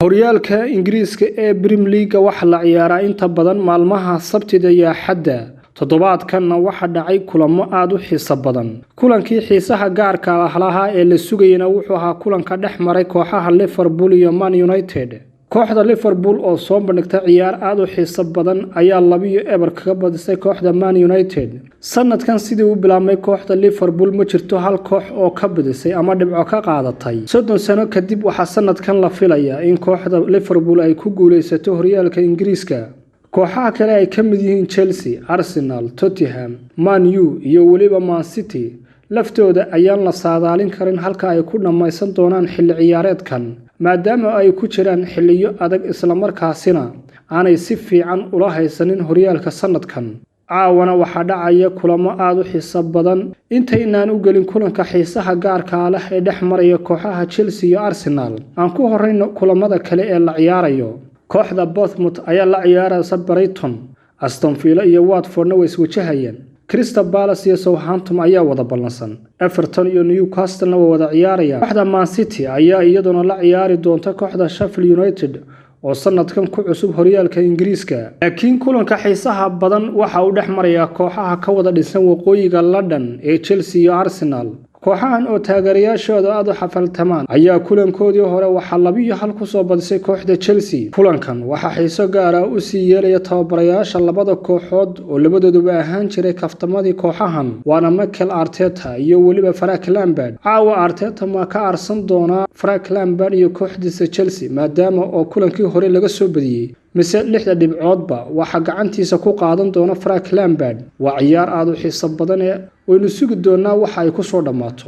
horyaalka Ingiriiska ee Premier League waxa la ciyaaraa inta badan maalmaha Sabtida iyo Axadda. Toddobaadkan waxa dhacay kulamo aad u xiiso badan. Kulankii xiisaha gaarka ah ee la sugayna wuxuu ahaa kulanka dhexmaray kooxaha Liverpool iyo Man United. Kooxda Liverpool oo soo bandhigtay ciyaar aad u xiiso badan ayaa 2-0 kaga badisay kooxda Man United. Sanadkan sidii uu bilaabmay kooxda Liverpool ma jirto hal koox oo ka badisay ama dhibco ka qaadatay. 30 sano kadib waxa sanadkan la filayaa in kooxda Liverpool ay ku guuleysato horyaalka Ingiriiska. kooxaha kale ay ka mid yihiin Chelsea, Arsenal, Tottenham, Man U iyo waliba Man City laftooda ayaan la saadaalin karin halka ay ku dhameysan doonaan xilli ciyaareedkan maadaama ay ku jiraan xilliyo adag isla markaasina aanay si fiican ula haysanin horyaalka sanadkan. caawana waxa dhacaya kulamo aad u xiiso badan intaynaan u gelin kulanka xiisaha gaarka ah ee dhexmaraya kooxaha Chelsea iyo Arsenal. aan ku horeyno kulamada kale ee la ciyaarayo. kooxda Bournemouth ayaa la ciyaaraysa Brighton, Aston Villa iyo Watford way iswajahayeen. Crystal Palace iyo Southampton ayaa wada ballansan. Everton iyo Newcastle way wada ciyaarayaan. kooxda Man City ayaa iyaduna la ciyaari doonta kooxda Sheffield United oo sanadkan ku cusub horyaalka Ingiriiska. laakiin kulanka xiisaha badan waxa uu dhexmaraya kooxaha ka wada dhisan waqooyiga London ee Chelsea iyo Arsenal. kooxahan oo taageerayaashooda aad u xafaltamaan ayaa kulankoodii hore waxa 2-1 ku soo badisay kooxda Chelsea. kulankan waxa xiiso gaar ah u sii yeelaya tababarayaasha labada kooxood oo labadooduba ahaan jiray kaftamadii kooxahan waana Mikel Arteta iyo waliba Frank Lampard. caawa Arteta ma ka arsan doona Frank Lampard iyo kooxdiisa Chelsea maadaama oo kulankii hore laga soo badiyay mise 6 dhibcoodba waxa gacantiisa ku qaadan doona Frank Lampard. waa ciyaar aad u xiiso badan ee waynu sugi doonaa waxa ay ku soo dhamaato.